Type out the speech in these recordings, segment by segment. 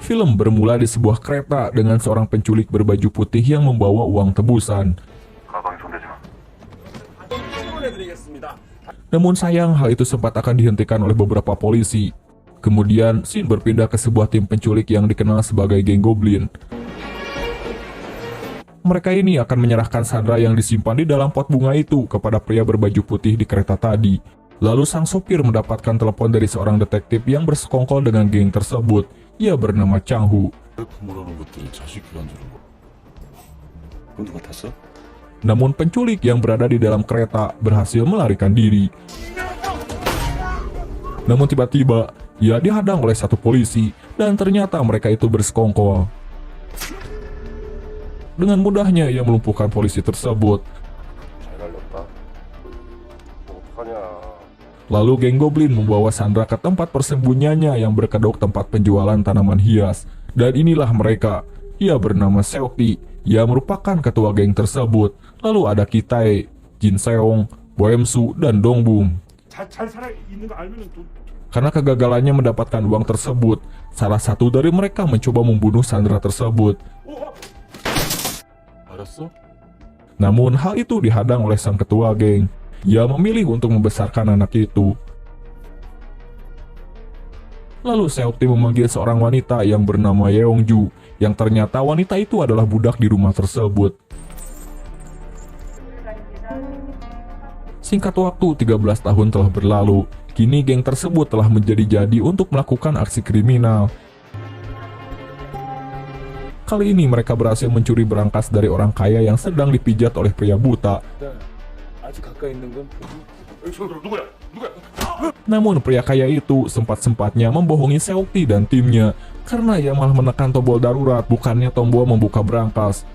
Film bermula di sebuah kereta dengan seorang penculik berbaju putih yang membawa uang tebusan. Namun sayang, hal itu sempat akan dihentikan oleh beberapa polisi. Kemudian, scene berpindah ke sebuah tim penculik yang dikenal sebagai geng Goblin. Mereka ini akan menyerahkan Sandra yang disimpan di dalam pot bunga itu kepada pria berbaju putih di kereta tadi. Lalu sang sopir mendapatkan telepon dari seorang detektif yang bersekongkol dengan geng tersebut. Ia bernama Chang Hu. Namun penculik yang berada di dalam kereta berhasil melarikan diri. Namun tiba-tiba, ia dihadang oleh satu polisi dan ternyata mereka itu bersekongkol. Dengan mudahnya ia melumpuhkan polisi tersebut. Lalu geng Goblin membawa Sandra ke tempat persembunyiannya yang berkedok tempat penjualan tanaman hias. Dan inilah mereka. Ia bernama Seokti. Ia merupakan ketua geng tersebut. Lalu ada Kitae, Jin Seong, Boemsu, dan Dongbum. Karena kegagalannya mendapatkan uang tersebut, salah satu dari mereka mencoba membunuh Sandra tersebut. Namun hal itu dihadang oleh sang ketua geng. Ia memilih untuk membesarkan anak itu. Lalu Seokti memanggil seorang wanita yang bernama Yeongju, yang ternyata wanita itu adalah budak di rumah tersebut. Singkat waktu, 13 tahun telah berlalu. Kini geng tersebut telah menjadi-jadi untuk melakukan aksi kriminal. Kali ini mereka berhasil mencuri berangkas dari orang kaya yang sedang dipijat oleh pria buta. Namun pria kaya itu sempat-sempatnya membohongi Seokti dan timnya karena ia malah menekan tombol darurat bukannya tombol membuka berangkas.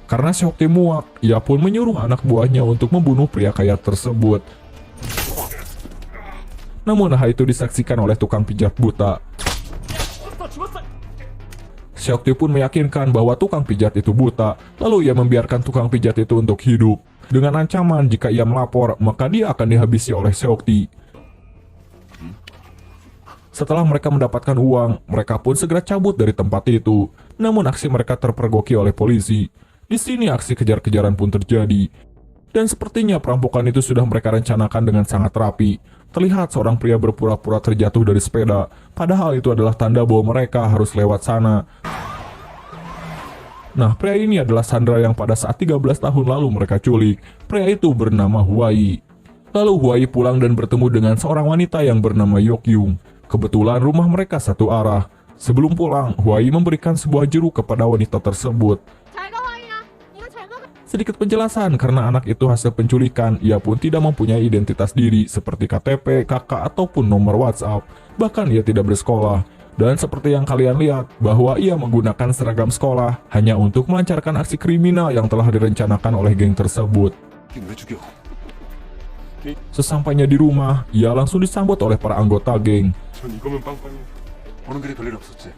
Karena Seokti muak, ia pun menyuruh anak buahnya untuk membunuh pria kaya tersebut. Namun hal itu disaksikan oleh tukang pijat buta. Seokti pun meyakinkan bahwa tukang pijat itu buta, lalu ia membiarkan tukang pijat itu untuk hidup. Dengan ancaman jika ia melapor, maka dia akan dihabisi oleh Seokti. Setelah mereka mendapatkan uang, mereka pun segera cabut dari tempat itu. Namun aksi mereka terpergoki oleh polisi. Di sini aksi kejar-kejaran pun terjadi. Dan sepertinya perampokan itu sudah mereka rencanakan dengan sangat rapi. Terlihat seorang pria berpura-pura terjatuh dari sepeda, padahal itu adalah tanda bahwa mereka harus lewat sana. Nah, pria ini adalah Sandra yang pada saat 13 tahun lalu mereka culik. Pria itu bernama Huai. Lalu Huai pulang dan bertemu dengan seorang wanita yang bernama Yokyung. Kebetulan rumah mereka satu arah. Sebelum pulang, Huai memberikan sebuah jeruk kepada wanita tersebut. Sedikit penjelasan, karena anak itu hasil penculikan, ia pun tidak mempunyai identitas diri seperti KTP, KK, ataupun nomor WhatsApp. Bahkan ia tidak bersekolah. Dan seperti yang kalian lihat, bahwa ia menggunakan seragam sekolah hanya untuk melancarkan aksi kriminal yang telah direncanakan oleh geng tersebut. Sesampainya di rumah, ia langsung disambut oleh para anggota geng.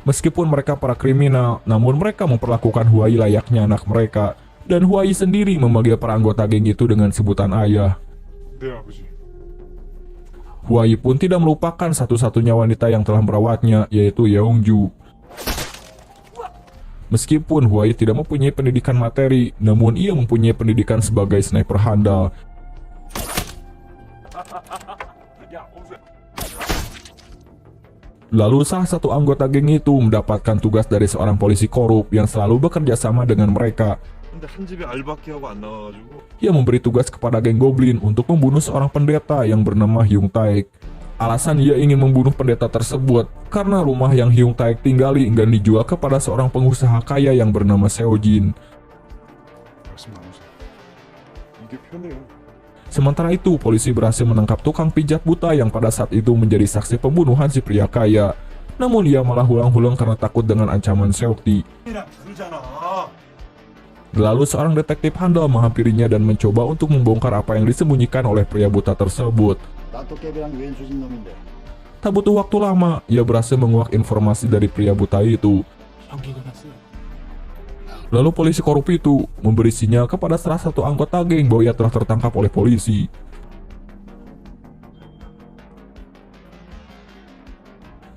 Meskipun mereka para kriminal, namun mereka memperlakukan Huai layaknya anak mereka. Dan Huai sendiri memanggil para anggota geng itu dengan sebutan ayah. Huai pun tidak melupakan satu-satunya wanita yang telah merawatnya, yaitu Yeongju. Meskipun Huai tidak mempunyai pendidikan materi, namun ia mempunyai pendidikan sebagai sniper handal. Lalu salah satu anggota geng itu mendapatkan tugas dari seorang polisi korup yang selalu bekerja sama dengan mereka. Ia memberi tugas kepada geng Goblin untuk membunuh seorang pendeta yang bernama Hyung Taek. Alasan ia ingin membunuh pendeta tersebut karena rumah yang Hyung Taek tinggali enggan dijual kepada seorang pengusaha kaya yang bernama Seojin. Sementara itu, polisi berhasil menangkap tukang pijat buta yang pada saat itu menjadi saksi pembunuhan si pria kaya. Namun ia malah hulang-hulang karena takut dengan ancaman Seokti. Lalu seorang detektif handal menghampirinya dan mencoba untuk membongkar apa yang disembunyikan oleh pria buta tersebut. Tak butuh waktu lama, ia berhasil menguak informasi dari pria buta itu. Lalu polisi korup itu memberi sinyal kepada salah satu anggota geng bahwa ia telah tertangkap oleh polisi.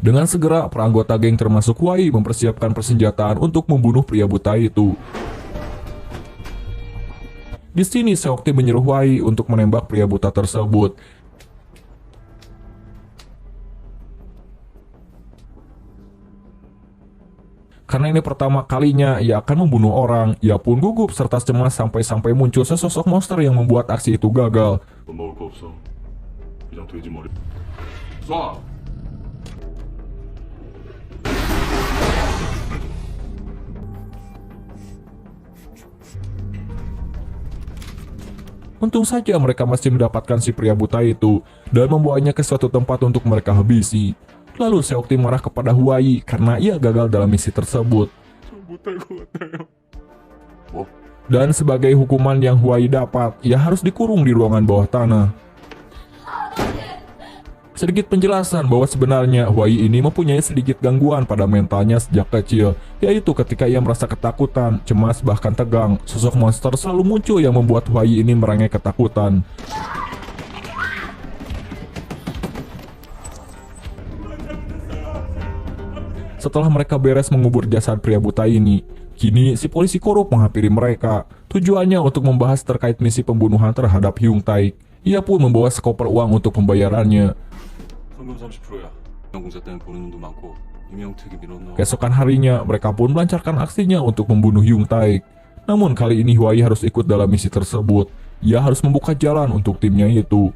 Dengan segera, para anggota geng termasuk Huai mempersiapkan persenjataan untuk membunuh pria buta itu. Di sini Seokti menyuruh Huai untuk menembak pria buta tersebut. Karena ini pertama kalinya ia akan membunuh orang, ia pun gugup serta cemas sampai-sampai muncul sesosok monster yang membuat aksi itu gagal. 먹을 거 없어. 그냥 돼지 머리. 쏴. Untung saja mereka masih mendapatkan si pria buta itu dan membawanya ke suatu tempat untuk mereka habisi. Lalu Seokti marah kepada Huai karena ia gagal dalam misi tersebut. 못할 것 같아요. 뭐? Dan sebagai hukuman yang Huai dapat, ia harus dikurung di ruangan bawah tanah. Sedikit penjelasan bahwa sebenarnya Huai ini mempunyai sedikit gangguan pada mentalnya sejak kecil, yaitu ketika ia merasa ketakutan, cemas, bahkan tegang, sosok monster selalu muncul yang membuat Huai ini merengek ketakutan. Setelah mereka beres mengubur jasad pria buta ini, kini si polisi korup menghampiri mereka. Tujuannya untuk membahas terkait misi pembunuhan terhadap Hyung Taek. Ia pun membawa sekoper uang untuk pembayarannya. 성금 30%야. 공사 때문에 보는 눈도 많고 임영택이 밀어넣어. Keesokan harinya, mereka pun melancarkan aksinya untuk membunuh Hyung Taek. Namun kali ini Huai harus ikut dalam misi tersebut. Ia harus membuka jalan untuk timnya itu.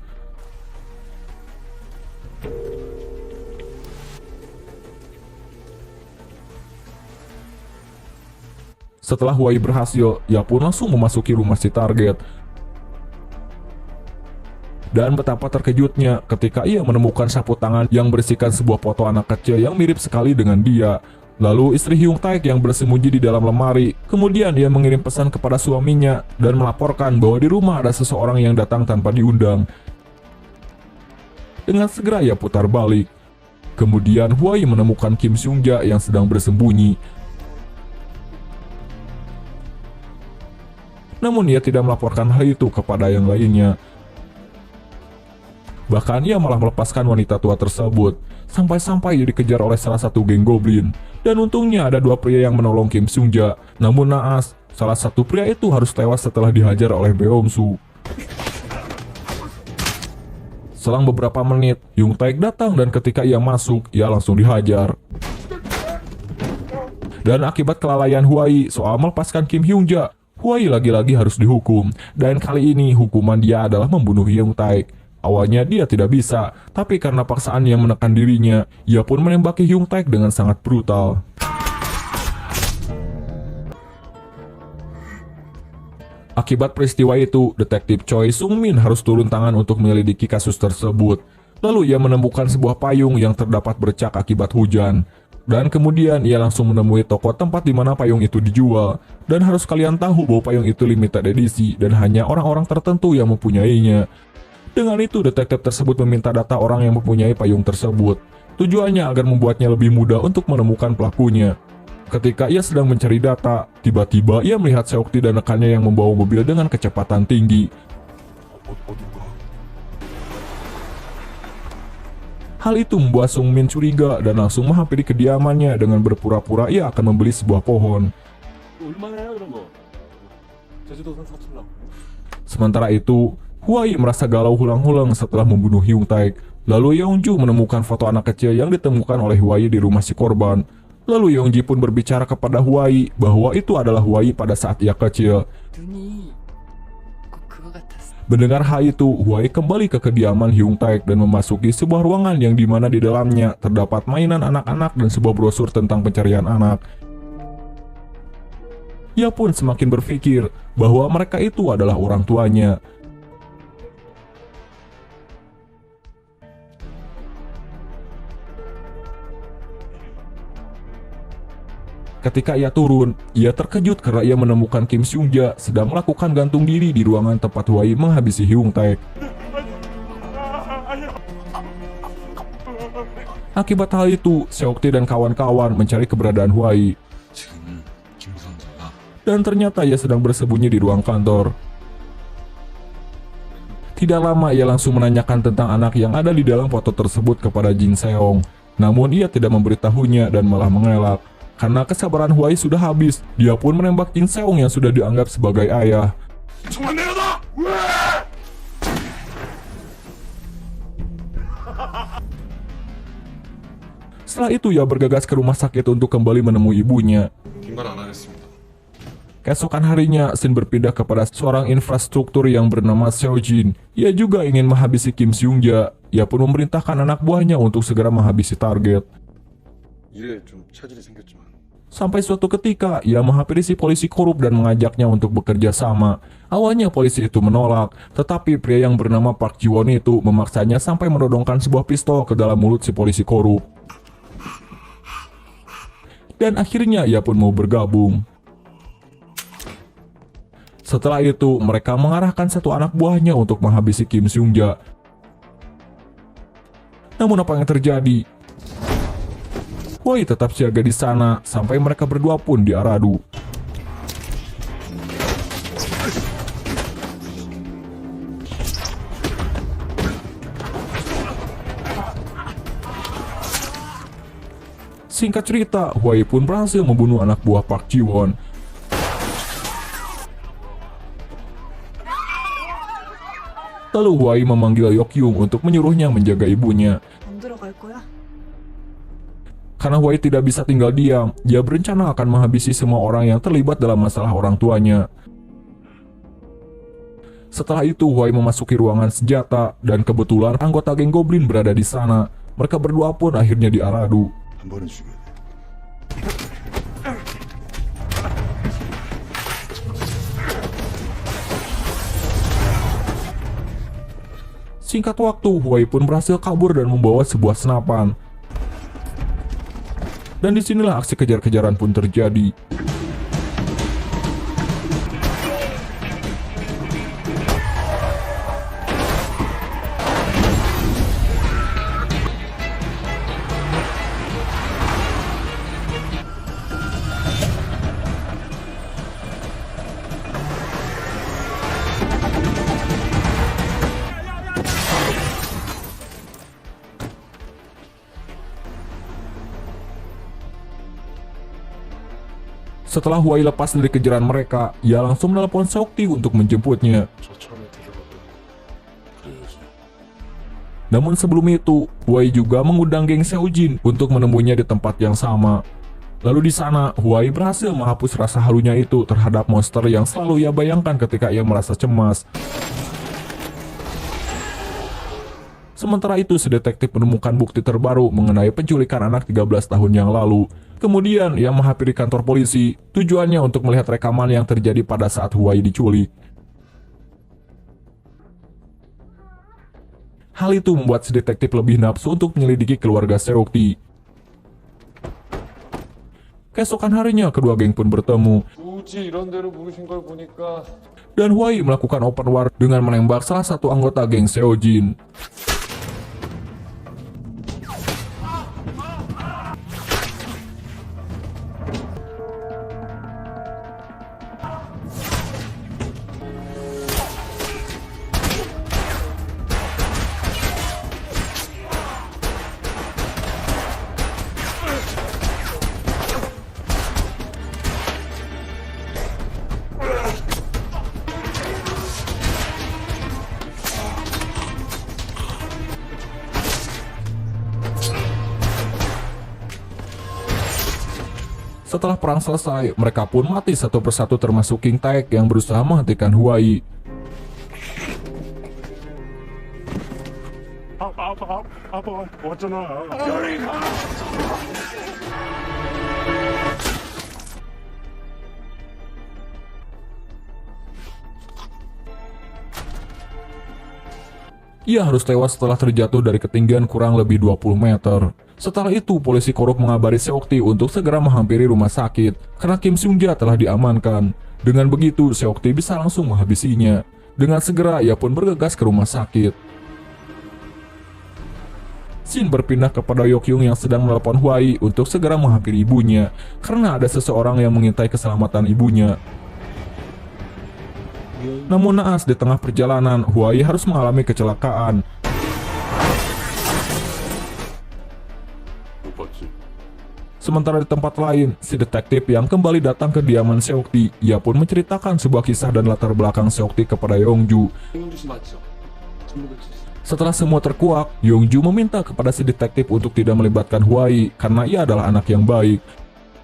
Setelah Huai berhasil, ia pun langsung memasuki rumah si target. Dan betapa terkejutnya ketika ia menemukan sapu tangan yang berisikan sebuah foto anak kecil yang mirip sekali dengan dia. Lalu istri Hyung Taek yang bersembunyi di dalam lemari. Kemudian ia mengirim pesan kepada suaminya dan melaporkan bahwa di rumah ada seseorang yang datang tanpa diundang. Dengan segera ia putar balik. Kemudian Huai menemukan Kim Seung-ja yang sedang bersembunyi. Namun ia tidak melaporkan hal itu kepada yang lainnya. Bahkan ia malah melepaskan wanita tua tersebut, sampai-sampai ia dikejar oleh salah satu geng goblin. Dan untungnya ada dua pria yang menolong Kim Seung-ja. Namun naas, salah satu pria itu harus tewas setelah dihajar oleh Beom-su. Selang beberapa menit, Hyung Taek datang dan ketika ia masuk, ia langsung dihajar. Dan akibat kelalaian Huai soal melepaskan Kim Hyung-ja, Huai lagi-lagi harus dihukum. Dan kali ini hukuman dia adalah membunuh Hyung Taek. Awalnya dia tidak bisa, tapi karena paksaan yang menekan dirinya, ia pun menembaki Hyung Taek dengan sangat brutal. Akibat peristiwa itu, detektif Choi Sung-min harus turun tangan untuk menyelidiki kasus tersebut. Lalu ia menemukan sebuah payung yang terdapat bercak akibat hujan. Dan kemudian ia langsung menemui toko tempat di mana payung itu dijual. Dan harus kalian tahu bahwa payung itu limited edisi dan hanya orang-orang tertentu yang mempunyainya. Dengan itu, detektif tersebut meminta data orang yang mempunyai payung tersebut. Tujuannya agar membuatnya lebih mudah untuk menemukan pelakunya. Ketika ia sedang mencari data, tiba-tiba ia melihat Seokti dan rekannya yang membawa mobil dengan kecepatan tinggi. Hal itu membuat Sung-min curiga dan langsung menghampiri kediamannya dengan berpura-pura ia akan membeli sebuah pohon. Sementara itu, Huai merasa galau hulang-hulang setelah membunuh Hyung Taek. Lalu Yeongju menemukan foto anak kecil yang ditemukan oleh Huai di rumah si korban. Lalu Yeongji pun berbicara kepada Huai bahwa itu adalah Huai pada saat ia kecil. Mendengar hal itu, Huai kembali ke kediaman Hyung Taek dan memasuki sebuah ruangan yang dimana di dalamnya terdapat mainan anak-anak dan sebuah brosur tentang pencarian anak. Ia pun semakin berpikir bahwa mereka itu adalah orang tuanya. Ketika ia turun, ia terkejut karena ia menemukan Kim Seung-ja sedang melakukan gantung diri di ruangan tempat Huai menghabisi Hyung Taek. Akibat hal itu, Seokti dan kawan-kawan mencari keberadaan Huai. Dan ternyata ia sedang bersembunyi di ruang kantor. Tidak lama ia langsung menanyakan tentang anak yang ada di dalam foto tersebut kepada Jin Seong. Namun ia tidak memberitahunya dan malah mengelak. Karena kesabaran Huai sudah habis, dia pun menembak Jin Seong yang sudah dianggap sebagai ayah. 정말 내려다! Setelah itu ia bergegas ke rumah sakit untuk kembali menemui ibunya. 빈말 안 하겠습니다. Keesokan harinya, Shin berpindah kepada seorang infrastruktur yang bernama Seo Jin. Ia juga ingin menghabisi Kim Seung Ja. Ia pun memerintahkan anak buahnya untuk segera menghabisi target. 일에 좀 차질이 생겼지만 Sampai suatu ketika, ia menghampiri si polisi korup dan mengajaknya untuk bekerja sama. Awalnya polisi itu menolak, tetapi pria yang bernama Park Ji-won itu memaksanya sampai menodongkan sebuah pistol ke dalam mulut si polisi korup. Dan akhirnya ia pun mau bergabung. Setelah itu, mereka mengarahkan satu anak buahnya untuk menghabisi Kim Seung Ja. Namun apa yang terjadi? Huai tetap siaga di sana sampai mereka berdua pun diaradu. Singkat cerita, Huai pun berhasil membunuh anak buah Park Ji-won. Lalu Huai memanggil Yok-yung untuk menyuruhnya menjaga ibunya. 안 들어갈 거야? Karena Huai tidak bisa tinggal diam, dia berencana akan menghabisi semua orang yang terlibat dalam masalah orang tuanya. Setelah itu, Huai memasuki ruangan senjata, dan kebetulan anggota geng Goblin berada di sana. Mereka berdua pun akhirnya diaradu. 한 번은 죽여야 돼. Singkat waktu, Huai pun berhasil kabur dan membawa sebuah senapan. Dan disinilah aksi kejar-kejaran pun terjadi. Setelah Huai lepas dari kejaran mereka, ia langsung menelepon Seokti untuk menjemputnya. 저참에 데려갔다. 그래야지. Namun sebelum itu, Huai juga mengundang geng Seojin untuk menemuinya di tempat yang sama. Lalu di sana, Huai berhasil menghapus rasa halunya itu terhadap monster yang selalu ia bayangkan ketika ia merasa cemas. Sementara itu, si detektif menemukan bukti terbaru mengenai penculikan anak 13 tahun yang lalu. Kemudian, ia menghampiri kantor polisi, tujuannya untuk melihat rekaman yang terjadi pada saat Huai diculik. Hal itu membuat si detektif lebih nafsu untuk menyelidiki keluarga Seokti. Keesokan harinya, kedua geng pun bertemu, 굳이 이런 데로 부르신 걸 보니까 dan Huai melakukan open war dengan menembak salah satu anggota geng Seojin. Setelah perang selesai, mereka pun mati satu persatu termasuk King Taek yang berusaha menghentikan Huai. 아빠 왔잖아. Ia harus tewas setelah terjatuh dari ketinggian kurang lebih 20 meter. Setelah itu, polisi korup mengabari Seokti untuk segera menghampiri rumah sakit, karena Kim Seung Ja telah diamankan. Dengan begitu, Seokti bisa langsung menghabisinya. Dengan segera, ia pun bergegas ke rumah sakit. Shin berpindah kepada Yok-yung yang sedang menelepon Huai untuk segera menghampiri ibunya, karena ada seseorang yang mengintai keselamatan ibunya. Namun naas, di tengah perjalanan, Huai harus mengalami kecelakaan. Sementara di tempat lain, si detektif yang kembali datang ke kediaman Seokti, ia pun menceritakan sebuah kisah dan latar belakang Seokti kepada Yongju. 이용주 씨 맞죠? 전부같이 Setelah semua terkuak, Yongju meminta kepada si detektif untuk tidak melibatkan Hwai karena ia adalah anak yang baik.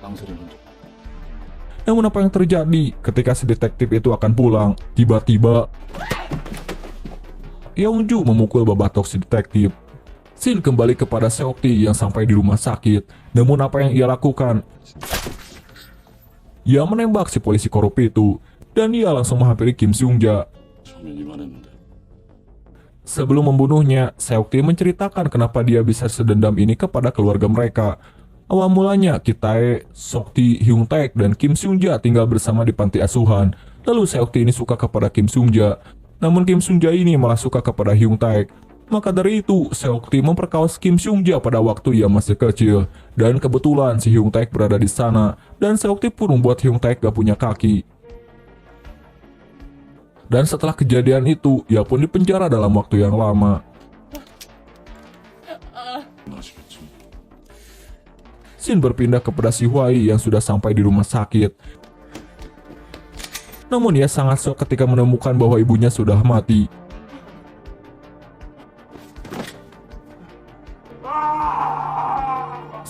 망설이는 중. Namun apa yang terjadi ketika si detektif itu akan pulang? Tiba-tiba Yongju memukul babatok si detektif. Shin kembali kepada Seokti yang sampai di rumah sakit. Namun apa yang ia lakukan? Ia menembak si polisi korup itu dan ia langsung menghampiri Kim Seung-ja. 처음엔 이만했는데. Sebelum membunuhnya, Seokti menceritakan kenapa dia bisa sedendam ini kepada keluarga mereka. Awal mulanya, Kitae, Seokti, Hyung-taek, dan Kim Seung-ja tinggal bersama di panti asuhan. Lalu Seokti ini suka kepada Kim Seung-ja. Namun Kim Seung-ja ini malah suka kepada Hyung-taek. Maka dari itu, Seokti memperkaos Kim Seung-ja pada waktu ia masih kecil. Dan kebetulan si Hyung-taek berada di sana. Dan Seokti pun membuat Hyung-taek gak punya kaki. Dan setelah kejadian itu, ia pun dipenjara dalam waktu yang lama. 아시겠죠? Shin berpindah kepada si Hwai yang sudah sampai di rumah sakit. Namun ia sangat shock ketika menemukan bahwa ibunya sudah mati.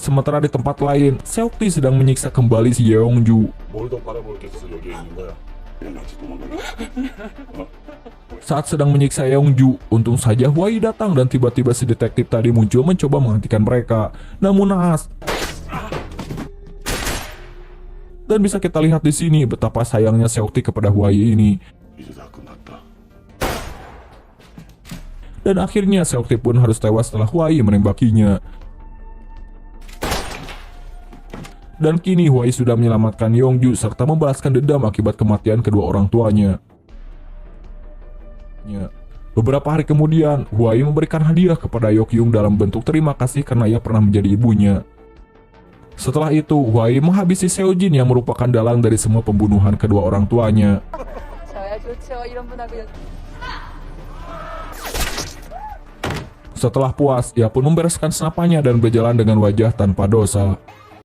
Sementara di tempat lain, Seokti sedang menyiksa kembali si Yeongju. 뭘 더 바라볼 게 있어서 여기에 있는 거야? 같이 도망가. Saat sedang menyiksa Yeongju, untung saja Hwai datang dan tiba-tiba si detektif tadi muncul mencoba menghentikan mereka. Namun naas. Dan bisa kita lihat di sini betapa sayangnya Seokti kepada Hwai ini. 이제 다 끝났다. Dan akhirnya Seokti pun harus tewas setelah Hwai menembakinya. Dan kini Hwai sudah menyelamatkan Yeongju serta membalaskan dendam akibat kematian kedua orang tuanya. Beberapa hari kemudian, Hwai memberikan hadiah kepada Yeokjung dalam bentuk terima kasih karena ia pernah menjadi ibunya. Setelah itu, Hwai menghabisi Seojin yang merupakan dalang dari semua pembunuhan kedua orang tuanya. 저야 좋죠. 이런 분하고 Setelah puas, ia pun membereskan senapannya dan berjalan dengan wajah tanpa dosa.